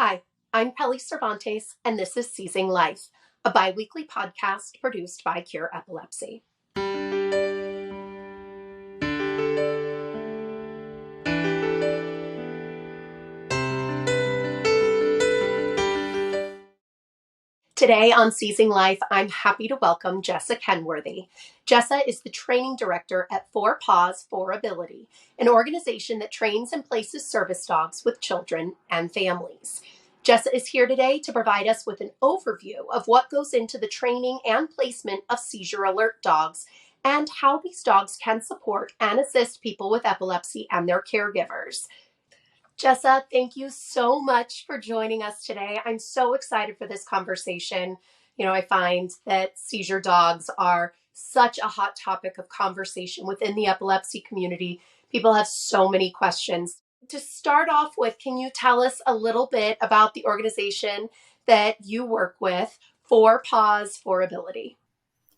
Hi, I'm Pelly Cervantes, and this is Seizing Life, a bi-weekly podcast produced by Cure Epilepsy. Today on Seizing Life, I'm happy to welcome Jessa Kenworthy. Jessa is the training director at Paws for Ability, an organization that trains and places service dogs with children and families. Jessa is here today to provide us with an overview of what goes into the training and placement of seizure alert dogs and how these dogs can support and assist people with epilepsy and their caregivers. Jessa, thank you so much for joining us today. I'm so excited for this conversation. I find that seizure dogs are such a hot topic of conversation within the epilepsy community. People have so many questions. To start off with, can you tell us a little bit about the organization that you work with, Paws for Ability?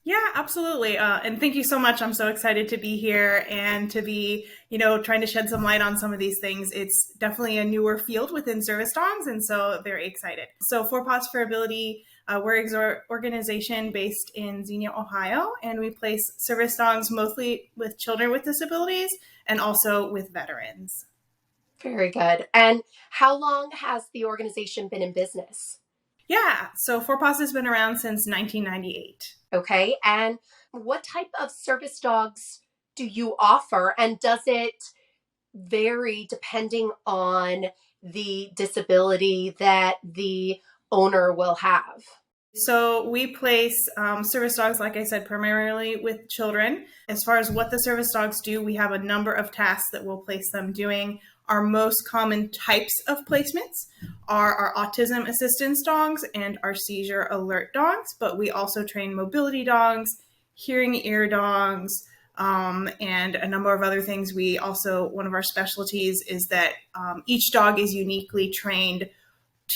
Yeah, absolutely. And thank you so much. I'm so excited to be here and to be, trying to shed some light on some of these things. It's definitely a newer field within service dogs, and so very excited. So for Paws for Ability, we're an organization based in Xenia, Ohio, and we place service dogs mostly with children with disabilities and also with veterans. Very good. And how long has the organization been in business? Yeah, so Four Paws has been around since 1998. Okay. And what type of service dogs do you offer? And does it vary depending on the disability that the owner will have? So we place service dogs, like I said, primarily with children. As far as what the service dogs do, we have a number of tasks that we'll place them doing. Our most common types of placements are our autism assistance dogs and our seizure alert dogs, but we also train mobility dogs, hearing ear dogs, and a number of other things. One of our specialties is that each dog is uniquely trained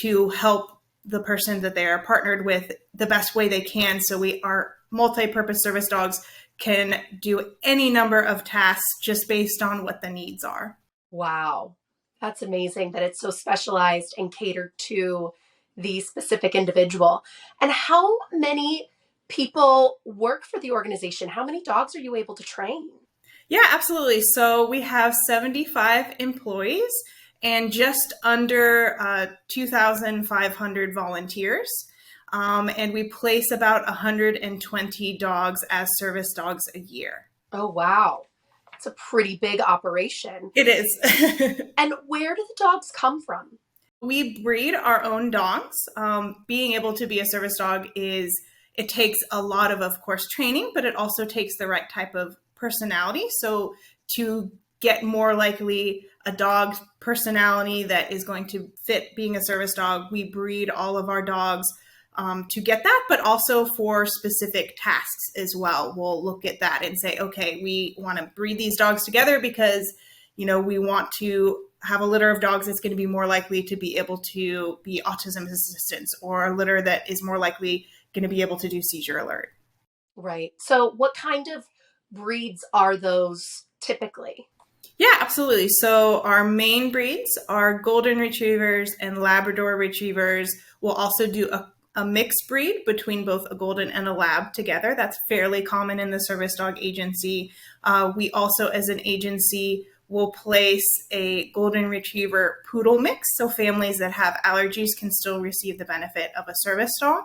to help the person that they are partnered with the best way they can. So our multi-purpose service dogs can do any number of tasks just based on what the needs are. Wow. That's amazing that it's so specialized and catered to the specific individual. And how many people work for the organization? How many dogs are you able to train? Yeah, absolutely. So we have 75 employees and just under 2,500 volunteers. And we place about 120 dogs as service dogs a year. Oh, wow. It's a pretty big operation. It is. And where do the dogs come from? We breed our own dogs. Being able to be a service dog it takes a lot of course, training, but it also takes the right type of personality. So to get more likely a dog personality that is going to fit being a service dog, we breed all of our dogs to get that, but also for specific tasks as well. We'll look at that and say, okay, we want to breed these dogs together because, we want to have a litter of dogs that's going to be more likely to be able to be autism assistants, or a litter that is more likely going to be able to do seizure alert. Right. So what kind of breeds are those typically? Yeah, absolutely. So our main breeds are golden retrievers and Labrador retrievers. We'll also do a mixed breed between both a golden and a lab together. That's fairly common in the service dog agency. We also, as an agency, will place a golden retriever poodle mix. So families that have allergies can still receive the benefit of a service dog.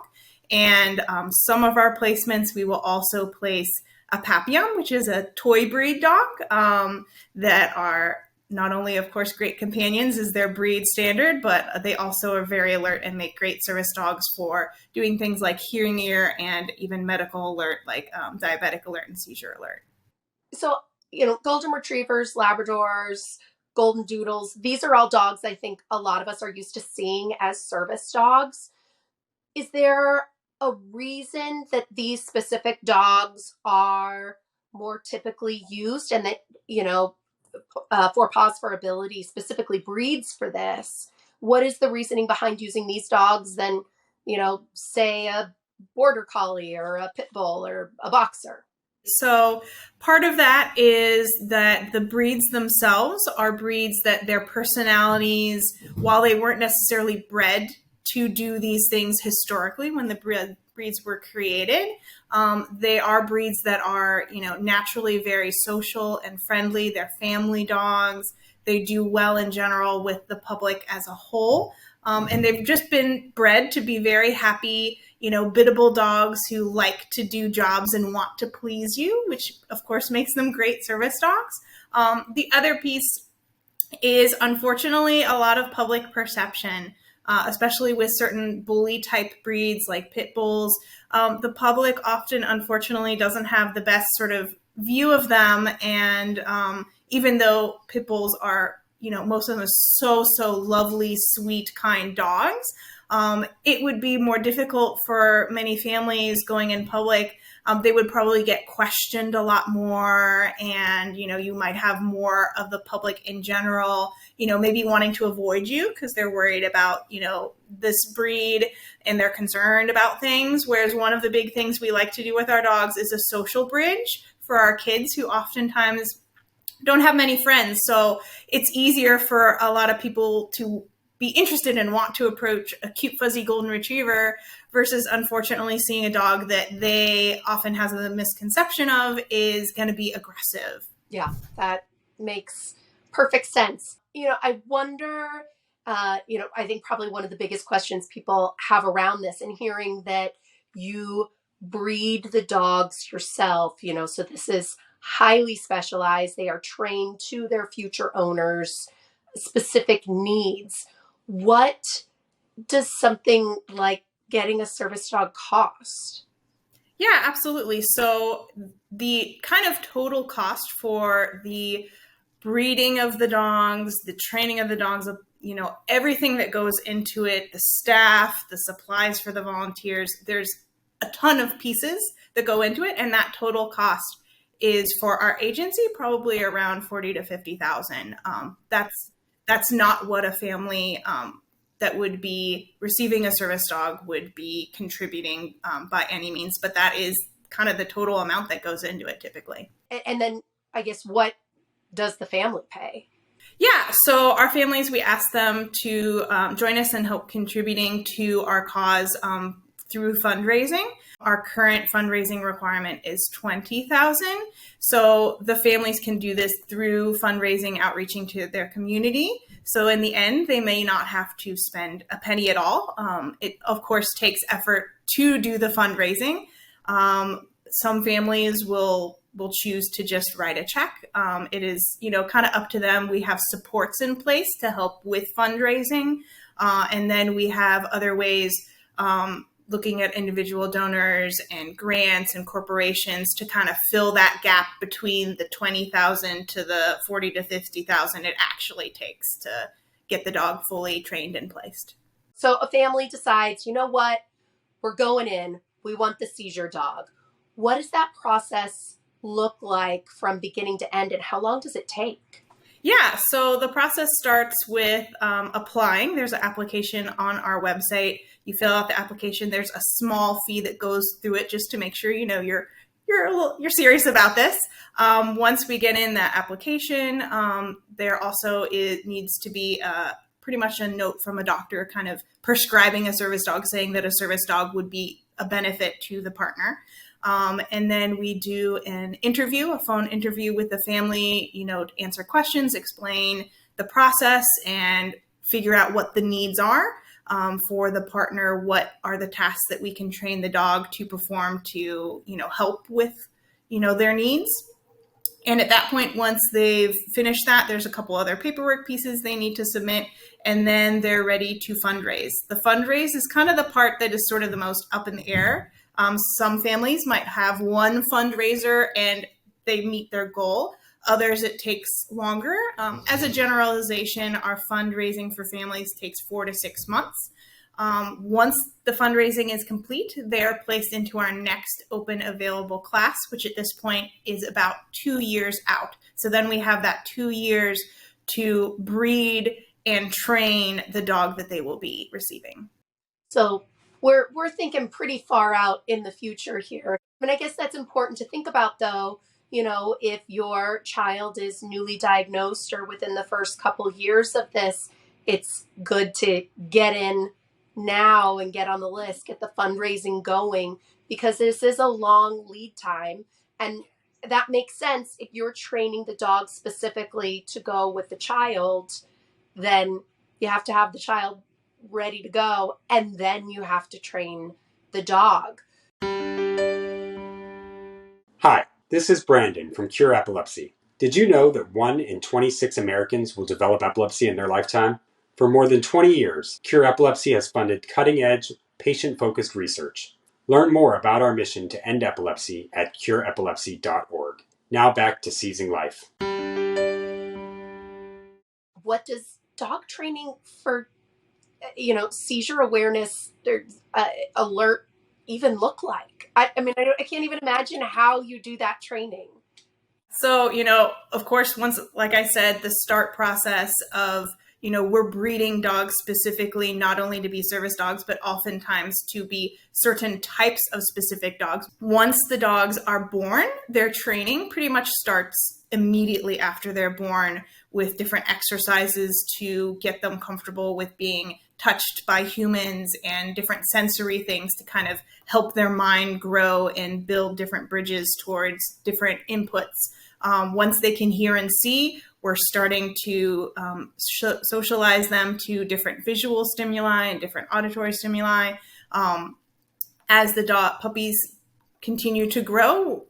And some of our placements, we will also place a Papillon, which is a toy breed dog that are not only, of course, great companions as their breed standard, but they also are very alert and make great service dogs for doing things like hearing ear and even medical alert, like diabetic alert and seizure alert. So, golden retrievers, Labradors, golden doodles, these are all dogs I think a lot of us are used to seeing as service dogs. Is there a reason that these specific dogs are more typically used and that, For Paws for Ability specifically breeds for this? What is the reasoning behind using these dogs than, say a border collie or a pit bull or a boxer? So part of that is that the breeds themselves are breeds that their personalities, while they weren't necessarily bred to do these things historically when the breeds were created, they are breeds that are, naturally very social and friendly. They're family dogs. They do well in general with the public as a whole. And they've just been bred to be very happy, biddable dogs who like to do jobs and want to please you, which of course makes them great service dogs. The other piece is unfortunately a lot of public perception, especially with certain bully type breeds like pit bulls. The public often, unfortunately, doesn't have the best sort of view of them. And even though pit bulls are, most of them are so lovely, sweet, kind dogs, it would be more difficult for many families going in public. They would probably get questioned a lot more, and you might have more of the public in general, maybe wanting to avoid you because they're worried about this breed and they're concerned about things. Whereas one of the big things we like to do with our dogs is a social bridge for our kids who oftentimes don't have many friends. So it's easier for a lot of people to be interested and want to approach a cute, fuzzy golden retriever versus, unfortunately, seeing a dog that they often have the misconception of is going to be aggressive. Yeah, that makes perfect sense. I wonder, I think probably one of the biggest questions people have around this, and hearing that you breed the dogs yourself, so this is highly specialized. They are trained to their future owners' specific needs. What does something like getting a service dog cost? Yeah, absolutely. So the kind of total cost for the breeding of the dogs, the training of the dogs, everything that goes into it, the staff, the supplies for the volunteers, there's a ton of pieces that go into it. And that total cost is for our agency, probably around 40 to 50,000. That's not what a family, that would be receiving a service dog would be contributing by any means, but that is kind of the total amount that goes into it typically. And then I guess, what does the family pay? Yeah, so our families, we ask them to join us and help contributing to our cause through fundraising. Our current fundraising requirement is $20,000. So the families can do this through fundraising, outreaching to their community. So in the end, they may not have to spend a penny at all. It, of course, takes effort to do the fundraising. Some families will choose to just write a check. It is, kind of up to them. We have supports in place to help with fundraising. And then we have other ways, looking at individual donors and grants and corporations to kind of fill that gap between the 20,000 to the 40 to 50,000 it actually takes to get the dog fully trained and placed. So a family decides, you know what, we're going in, we want the seizure dog. What does that process look like from beginning to end, and how long does it take? Yeah, so the process starts with applying. There's an application on our website. You fill out the application. There's a small fee that goes through it just to make sure you're serious about this. Once we get in that application, there also needs to be pretty much a note from a doctor kind of prescribing a service dog, saying that a service dog would be a benefit to the partner. And then we do an interview, a phone interview with the family, to answer questions, explain the process, and figure out what the needs are for the partner. What are the tasks that we can train the dog to perform to, help with, their needs. And at that point, once they've finished that, there's a couple other paperwork pieces they need to submit, and then they're ready to fundraise. The fundraise is kind of the part that is sort of the most up in the air. Some families might have one fundraiser and they meet their goal. Others, it takes longer. As a generalization, our fundraising for families takes 4 to 6 months. Once the fundraising is complete, they are placed into our next open available class, which at this point is about 2 years out. So then we have that 2 years to breed and train the dog that they will be receiving. So we're thinking pretty far out in the future here. And I guess that's important to think about, though. If your child is newly diagnosed or within the first couple years of this, it's good to get in now and get on the list, get the fundraising going, because this is a long lead time. And that makes sense. If you're training the dog specifically to go with the child, then you have to have the child ready to go, and then you have to train the dog. Hi, this is Brandon from Cure Epilepsy. Did you know that 1 in 26 Americans will develop epilepsy in their lifetime? For more than 20 years, Cure Epilepsy has funded cutting-edge, patient-focused research. Learn more about our mission to end epilepsy at cureepilepsy.org. Now back to Seizing Life. What does dog training for, seizure awareness alert even look like? I can't even imagine how you do that training. So, of course, once, like I said, the start process of, we're breeding dogs specifically, not only to be service dogs, but oftentimes to be certain types of specific dogs. Once the dogs are born, their training pretty much starts immediately after they're born, with different exercises to get them comfortable with being touched by humans and different sensory things to kind of help their mind grow and build different bridges towards different inputs. Once they can hear and see, we're starting to socialize them to different visual stimuli and different auditory stimuli. As the puppies continue to grow,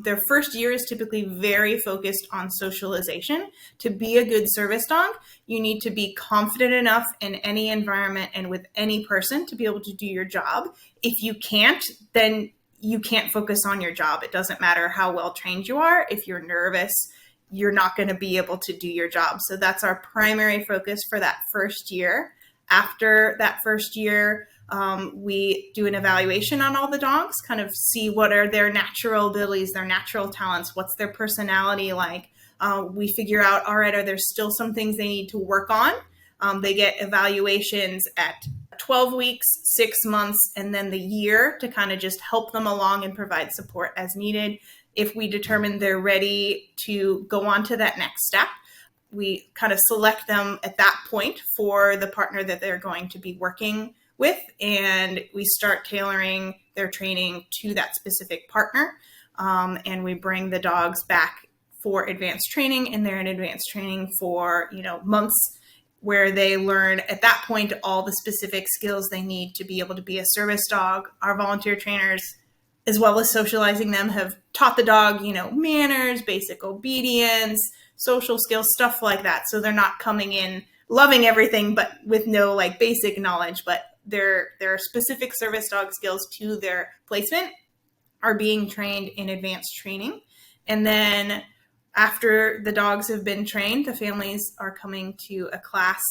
their first year is typically very focused on socialization. To be a good service dog, you need to be confident enough in any environment and with any person to be able to do your job. If you can't, then you can't focus on your job. It doesn't matter how well trained you are. If you're nervous, you're not going to be able to do your job. So that's our primary focus for that first year. After that first year, we do an evaluation on all the dogs, kind of see what are their natural abilities, their natural talents, what's their personality like. We figure out, all right, are there still some things they need to work on? They get evaluations at 12 weeks, 6 months, and then the year to kind of just help them along and provide support as needed. If we determine they're ready to go on to that next step, we kind of select them at that point for the partner that they're going to be working with, and we start tailoring their training to that specific partner. And we bring the dogs back for advanced training, and they're in advanced training for, months, where they learn at that point all the specific skills they need to be able to be a service dog. Our volunteer trainers, as well as socializing them, have taught the dog, manners, basic obedience, social skills, stuff like that. So they're not coming in loving everything, but with no basic knowledge, but their specific service dog skills to their placement are being trained in advanced training. And then after the dogs have been trained, the families are coming to a class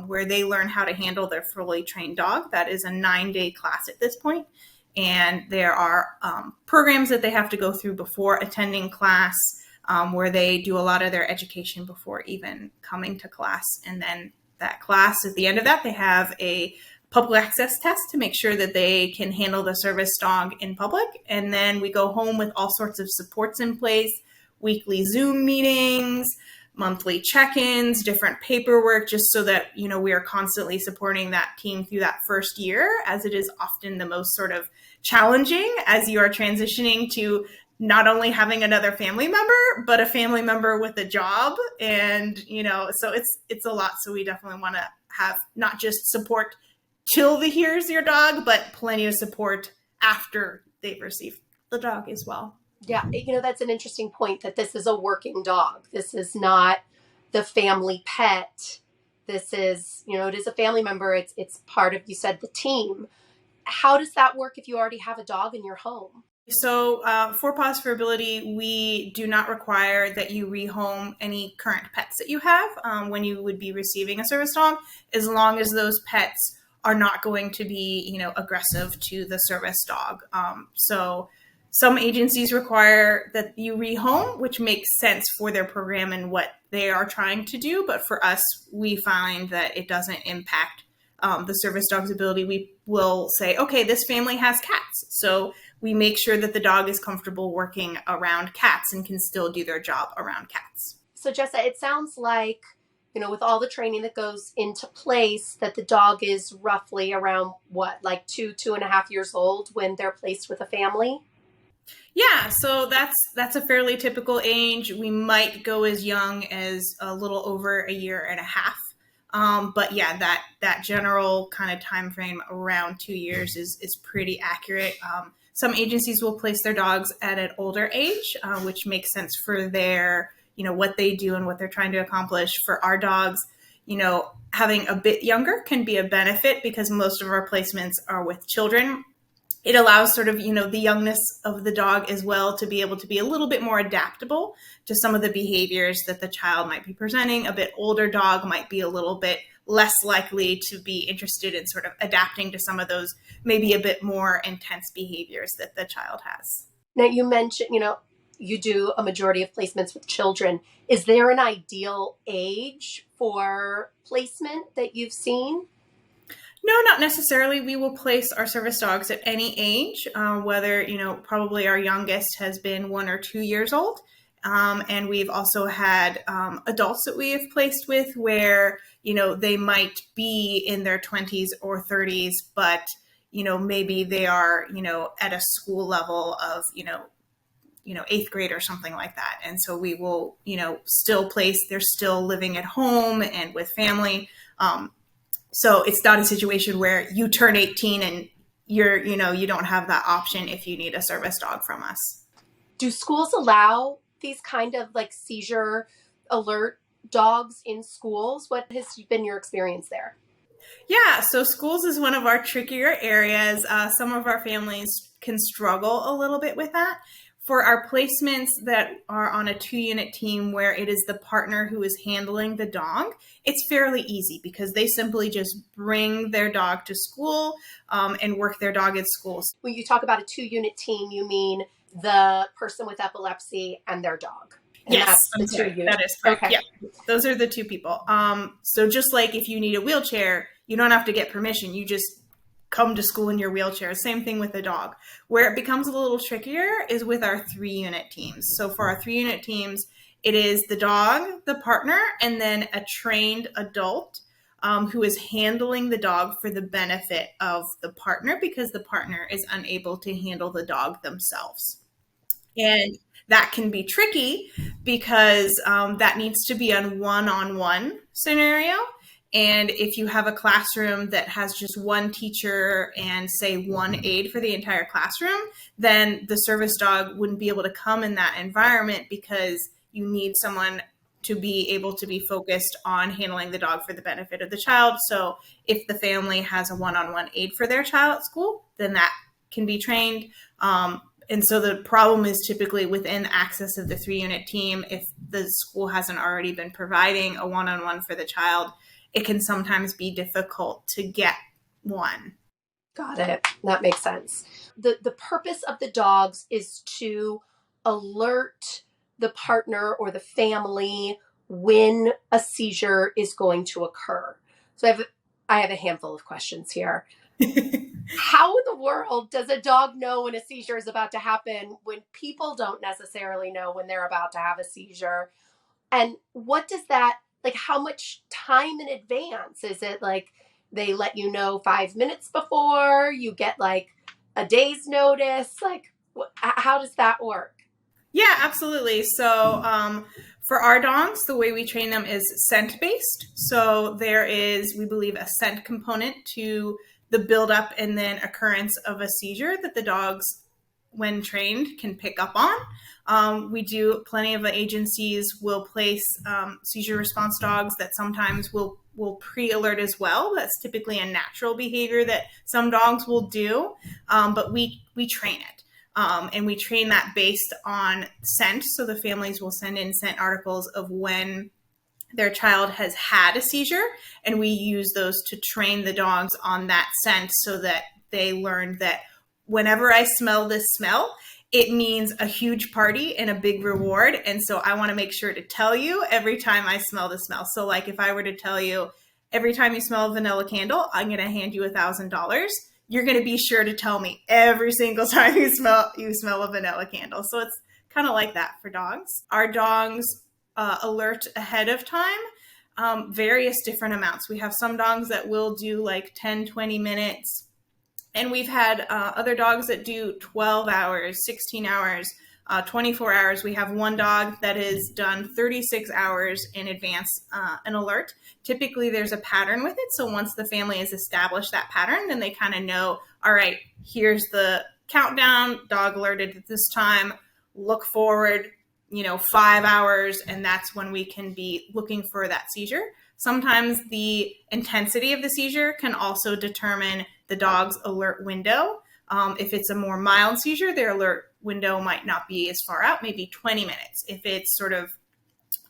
where they learn how to handle their fully trained dog. That is a 9-day class at this point. And there are programs that they have to go through before attending class, where they do a lot of their education before even coming to class. And then that class, at the end of that, they have a public access test to make sure that they can handle the service dog in public. And then we go home with all sorts of supports in place, weekly Zoom meetings, monthly check-ins, different paperwork, just so that, we are constantly supporting that team through that first year, as it is often the most sort of challenging as you are transitioning to not only having another family member, but a family member with a job. And, so it's a lot. So we definitely want to have not just support till here's your dog, but plenty of support after they've received the dog as well. Yeah, that's an interesting point, that this is a working dog. This is not the family pet. This is, it is a family member. It's part of, you said, the team. How does that work if you already have a dog in your home? So for Paws for Ability, we do not require that you rehome any current pets that you have when you would be receiving a service dog, as long as those pets are not going to be, aggressive to the service dog. So some agencies require that you rehome, which makes sense for their program and what they are trying to do. But for us, we find that it doesn't impact the service dog's ability, we will say, okay, this family has cats. So we make sure that the dog is comfortable working around cats and can still do their job around cats. So Jessa, it sounds like, with all the training that goes into place, that the dog is roughly around what, like 2.5 years old when they're placed with a family? Yeah, so that's a fairly typical age. We might go as young as a little over a year and a half. But yeah, that general kind of time frame around 2 years is pretty accurate. Some agencies will place their dogs at an older age, which makes sense for their, what they do and what they're trying to accomplish. For our dogs, having a bit younger can be a benefit because most of our placements are with children. It allows sort of, the youngness of the dog as well to be able to be a little bit more adaptable to some of the behaviors that the child might be presenting. A bit older dog might be a little bit less likely to be interested in sort of adapting to some of those maybe a bit more intense behaviors that the child has. Now, you mentioned, you do a majority of placements with children. Is there an ideal age for placement that you've seen? No, not necessarily. We will place our service dogs at any age, whether, probably our youngest has been 1 or 2 years old. And we've also had adults that we have placed with where, they might be in their 20s or 30s, but, maybe they are, at a school level of, 8th grade or something like that. And so we will, still place, they're still living at home and with family. So it's not a situation where you turn 18 and you don't have that option if you need a service dog from us. Do schools allow these kind of like seizure alert dogs in schools? What has been your experience there? Yeah, so schools is one of our trickier areas. Some of our families can struggle a little bit with that. For our placements that are on a 2-unit team where it is the partner who is handling the dog, it's fairly easy because they simply just bring their dog to school and work their dog at school. When you talk about a 2-unit team, you mean the person with epilepsy and their dog? And yes, that's the 2 units. That is correct. Okay. Yeah, those are the 2 people. So just like if you need a wheelchair, you don't have to get permission. You just come to school in your wheelchair. Same thing with the dog. Where it becomes a little trickier is with our 3-unit teams. So for our 3-unit teams, it is the dog, the partner, and then a trained adult who is handling the dog for the benefit of the partner because the partner is unable to handle the dog themselves. And that can be tricky because that needs to be a one-on-one scenario. And if you have a classroom that has just one teacher and say one aide for the entire classroom, then the service dog wouldn't be able to come in that environment because you need someone to be able to be focused on handling the dog for the benefit of the child. So if the family has a one-on-one aide for their child at school, then that can be trained. And so the problem is typically within access of the 3-unit team, if the school hasn't already been providing a one-on-one for the child, it can sometimes be difficult to get one. Got it. That makes sense. The purpose of the dogs is to alert the partner or the family when a seizure is going to occur. So I have a handful of questions here. How in the world does a dog know when a seizure is about to happen when people don't necessarily know when they're about to have a seizure? And what does that, like, how much time in advance? Is it like they let you know 5 minutes before, you get like a day's notice? Like, how does that work? Yeah, absolutely. So for our dogs, the way we train them is scent-based. So there is, we believe, a scent component to the buildup and then occurrence of a seizure that the dogs, when trained, can pick up on. We do, plenty of agencies will place seizure response dogs that sometimes will pre-alert as well. That's typically a natural behavior that some dogs will do, but we train it. And we train that based on scent. So the families will send in scent articles of when their child has had a seizure, and we use those to train the dogs on that scent so that they learn that whenever I smell this smell, it means a huge party and a big reward. And so I want to make sure to tell you every time I smell the smell. So like if I were to tell you, every time you smell a vanilla candle, I'm going to hand you $1,000. You're going to be sure to tell me every single time you smell a vanilla candle. So it's kind of like that for dogs. Our dogs alert ahead of time, various different amounts. We have some dogs that will do like 10, 20 minutes. And we've had other dogs that do 12 hours, 16 hours, 24 hours. We have one dog that has done 36 hours in advance an alert. Typically, there's a pattern with it. So once the family has established that pattern, then they kind of know, all right, here's the countdown, dog alerted at this time, look forward, 5 hours, and that's when we can be looking for that seizure. Sometimes the intensity of the seizure can also determine the dog's alert window. If it's a more mild seizure, their alert window might not be as far out, maybe 20 minutes. If it's sort of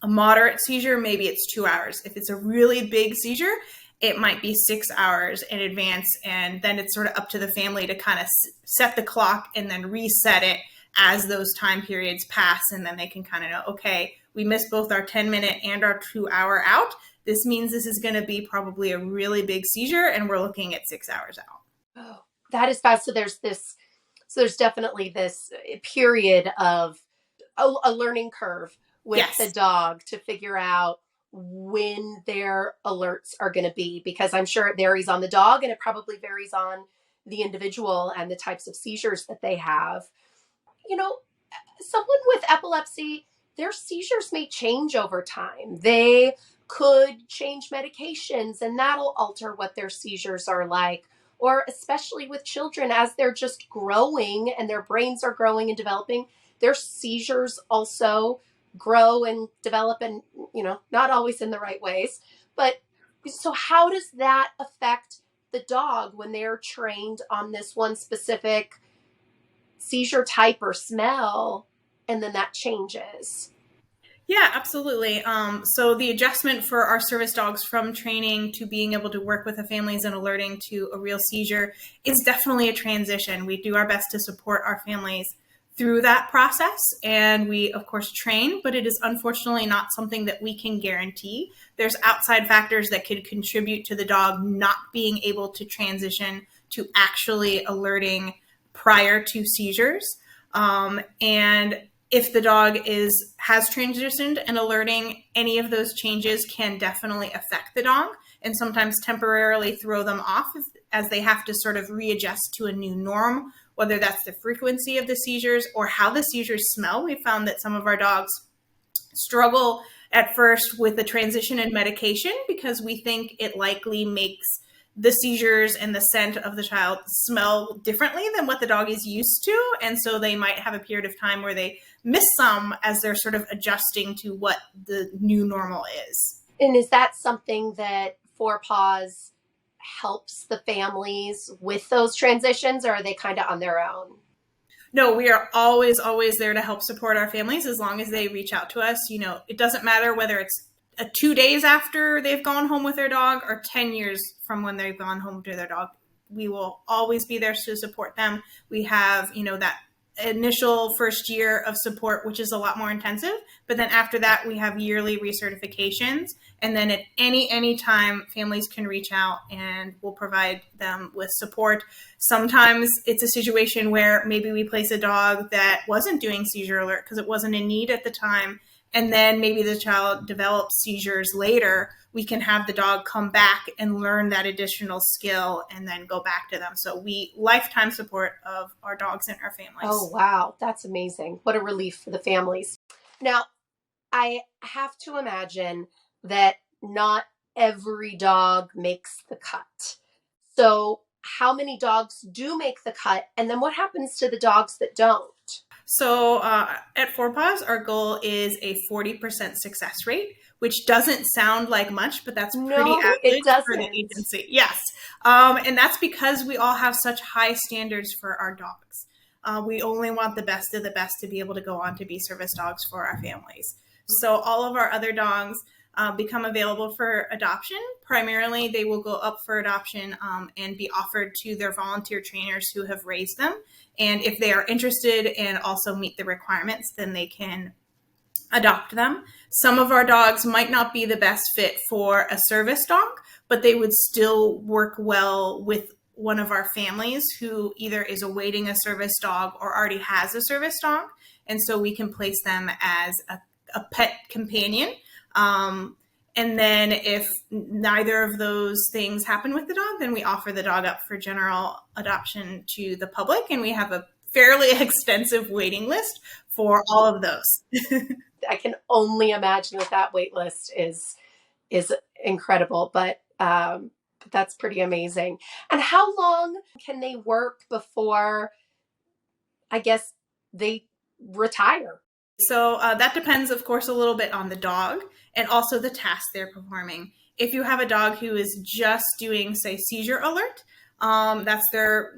a moderate seizure, maybe it's 2 hours. If it's a really big seizure, it might be 6 hours in advance. And then it's sort of up to the family to kind of set the clock and then reset it as those time periods pass. And then they can kind of know, okay, we missed both our 10-minute and our 2-hour out. This means this is going to be probably a really big seizure, and we're looking at 6 hours out. Oh, that is fast. So there's definitely this period of a learning curve with Yes. the dog to figure out when their alerts are going to be, because I'm sure it varies on the dog, and it probably varies on the individual and the types of seizures that they have. Someone with epilepsy, their seizures may change over time. They could change medications, and that'll alter what their seizures are like. Or especially with children, as they're just growing and their brains are growing and developing, their seizures also grow and develop, and not always in the right ways. But so how does that affect the dog when they're trained on this one specific seizure type or smell, and then that changes? Yeah, absolutely. So the adjustment for our service dogs from training to being able to work with the families and alerting to a real seizure is definitely a transition. We do our best to support our families through that process, and we of course train, but it is unfortunately not something that we can guarantee. There's outside factors that could contribute to the dog not being able to transition to actually alerting prior to seizures. And if the dog has transitioned and alerting, any of those changes can definitely affect the dog and sometimes temporarily throw them off as they have to sort of readjust to a new norm, whether that's the frequency of the seizures or how the seizures smell. We found that some of our dogs struggle at first with the transition in medication because we think it likely makes the seizures and the scent of the child smell differently than what the dog is used to. And so they might have a period of time where they miss some as they're sort of adjusting to what the new normal is. And is that something that Four Paws helps the families with those transitions, or are they kind of on their own? No, we are always there to help support our families as long as they reach out to us. It doesn't matter whether it's 2 days after they've gone home with their dog or 10 years from when they've gone home to their dog. We will always be there to support them. We have, that initial first year of support, which is a lot more intensive. But then after that, we have yearly recertifications. And then at any time, families can reach out and we'll provide them with support. Sometimes it's a situation where maybe we place a dog that wasn't doing seizure alert because it wasn't in need at the time. And then maybe the child develops seizures later. We can have the dog come back and learn that additional skill and then go back to them. So we lifetime support of our dogs and our families. Oh, wow. That's amazing. What a relief for the families. Now, I have to imagine that not every dog makes the cut. So how many dogs do make the cut? And then what happens to the dogs that don't? So at Four Paws, our goal is a 40% success rate, which doesn't sound like much, but that's pretty average for the agency. Yes. And that's because we all have such high standards for our dogs. We only want the best of the best to be able to go on to be service dogs for our families. So all of our other dogs become available for adoption. Primarily, they will go up for adoption and be offered to their volunteer trainers who have raised them. And if they are interested and also meet the requirements, then they can adopt them. Some of our dogs might not be the best fit for a service dog, but they would still work well with one of our families who either is awaiting a service dog or already has a service dog. And so we can place them as a pet companion. And then if neither of those things happen with the dog, then we offer the dog up for general adoption to the public. And we have a fairly extensive waiting list for all of those. I can only imagine that wait list is incredible, but that's pretty amazing. And how long can they work before, I guess, they retire? So that depends, of course, a little bit on the dog and also the task they're performing. If you have a dog who is just doing, say, seizure alert, that's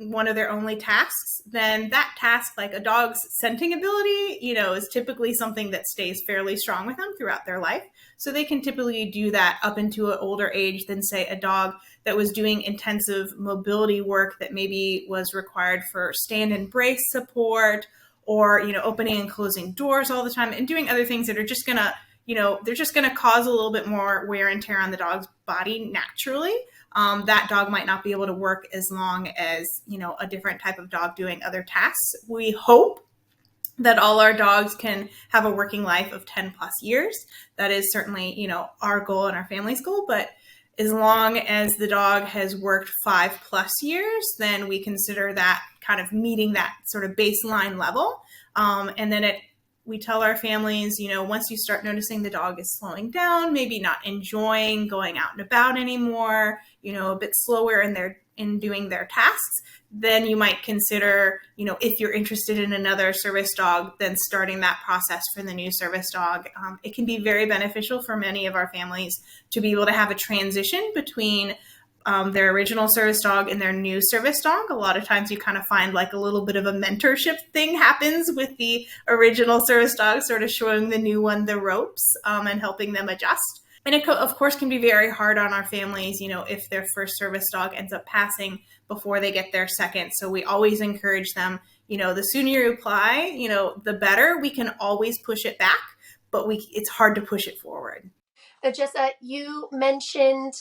one of their only tasks, then that task, like a dog's scenting ability, is typically something that stays fairly strong with them throughout their life. So they can typically do that up into an older age than, say, a dog that was doing intensive mobility work that maybe was required for stand and brace support, or opening and closing doors all the time and doing other things that are just gonna they're just gonna cause a little bit more wear and tear on the dog's body naturally. That dog might not be able to work as long as a different type of dog doing other tasks. We hope that all our dogs can have a working life of 10 plus years. That is certainly our goal and our family's goal, but as long as the dog has worked 5+ years, then we consider that kind of meeting that sort of baseline level. And then we tell our families, once you start noticing the dog is slowing down, maybe not enjoying going out and about anymore, a bit slower in doing their tasks, then you might consider, if you're interested in another service dog, then starting that process for the new service dog. It can be very beneficial for many of our families to be able to have a transition between their original service dog and their new service dog. A lot of times you kind of find like a little bit of a mentorship thing happens with the original service dog, sort of showing the new one the ropes and helping them adjust. And it, of course, can be very hard on our families, if their first service dog ends up passing before they get their second. So we always encourage them, the sooner you apply, the better. We can always push it back, but it's hard to push it forward. Now, Jessa, you mentioned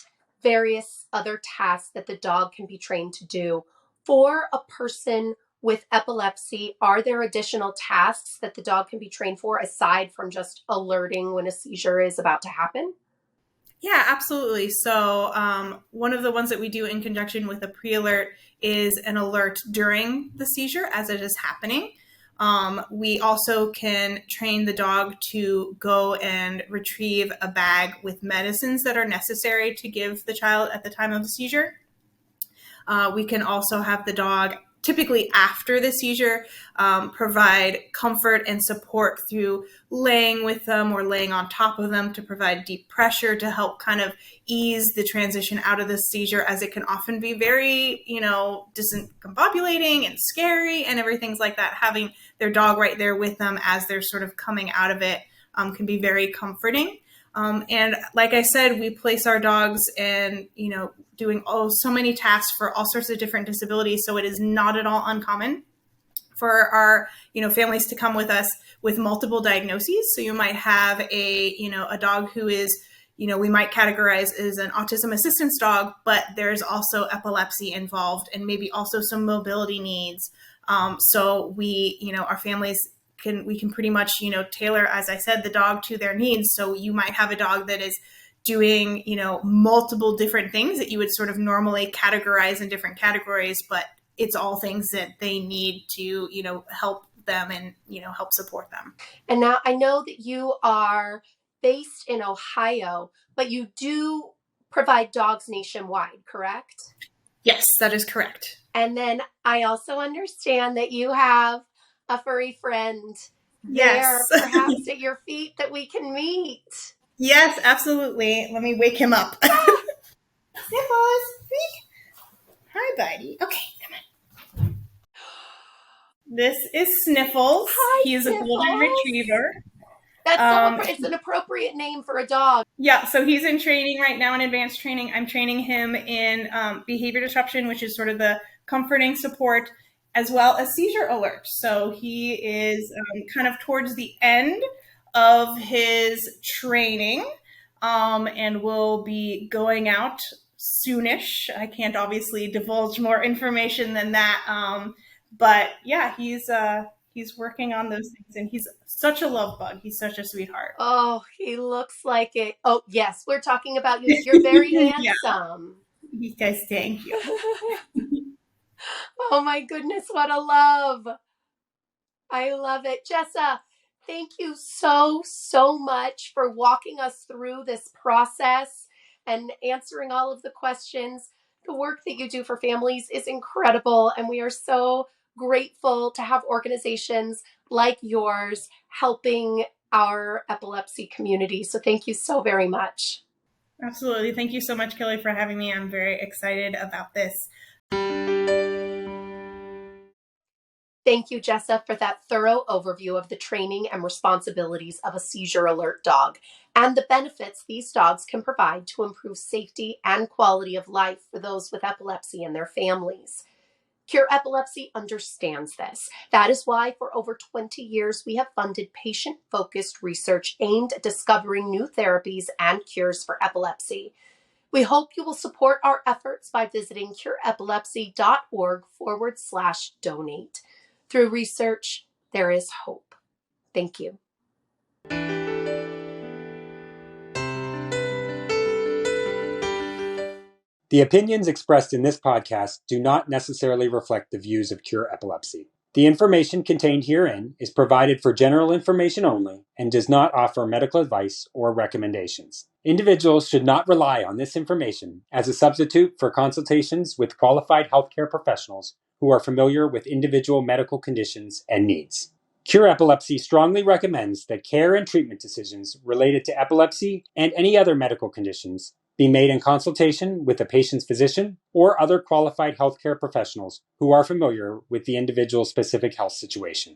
various other tasks that the dog can be trained to do. For a person with epilepsy, are there additional tasks that the dog can be trained for aside from just alerting when a seizure is about to happen? Yeah, absolutely. So one of the ones that we do in conjunction with a pre-alert is an alert during the seizure as it is happening. We also can train the dog to go and retrieve a bag with medicines that are necessary to give the child at the time of the seizure. We can also have the dog, typically after the seizure, provide comfort and support through laying with them or laying on top of them to provide deep pressure to help kind of ease the transition out of the seizure, as it can often be very, discombobulating and scary and everything's like that. Having their dog right there with them as they're sort of coming out of it can be very comforting. And like I said, we place our dogs in, doing so many tasks for all sorts of different disabilities. So it is not at all uncommon for our, families to come with us with multiple diagnoses. So you might have a dog who is, we might categorize as an autism assistance dog, but there's also epilepsy involved and maybe also some mobility needs. So we, our families we can pretty much, tailor, as I said, the dog to their needs. So you might have a dog that is doing, multiple different things that you would sort of normally categorize in different categories, but it's all things that they need to, help them and, help support them. And now I know that you are based in Ohio, but you do provide dogs nationwide, correct? Yes, that is correct. And then I also understand that you have a furry friend yes. there, perhaps at your feet, that we can meet. Yes, absolutely. Let me wake him up. Sniffles. Hi, buddy. Okay, come on. This is Sniffles. Hi, He is Sniffles. A golden retriever. That's it's an appropriate name for a dog. Yeah, so he's in training right now, in advanced training. I'm training him in behavior disruption, which is sort of the comforting support, as well as seizure alert. So he is kind of towards the end of his training, and will be going out soonish. I can't obviously divulge more information than that, but yeah, he's working on those things, and he's such a love bug. He's such a sweetheart. Oh, he looks like it. Oh, yes, we're talking about you. You're very Yeah, handsome. he says thank you. Oh my goodness, what a love. I love it. Jessa, thank you so much for walking us through this process and answering all of the questions. The work that you do for families is incredible, and we are so grateful to have organizations like yours helping our epilepsy community. So thank you so very much. Absolutely. Thank you so much, Kelly, for having me. I'm very excited about this. Thank you, Jessa, for that thorough overview of the training and responsibilities of a seizure alert dog and the benefits these dogs can provide to improve safety and quality of life for those with epilepsy and their families. Cure Epilepsy understands this. That is why for over 20 years, we have funded patient-focused research aimed at discovering new therapies and cures for epilepsy. We hope you will support our efforts by visiting cureepilepsy.org/donate. Through research, there is hope. Thank you. The opinions expressed in this podcast do not necessarily reflect the views of Cure Epilepsy. The information contained herein is provided for general information only and does not offer medical advice or recommendations. Individuals should not rely on this information as a substitute for consultations with qualified healthcare professionals who are familiar with individual medical conditions and needs. Cure Epilepsy strongly recommends that care and treatment decisions related to epilepsy and any other medical conditions be made in consultation with the patient's physician or other qualified healthcare professionals who are familiar with the individual's specific health situation.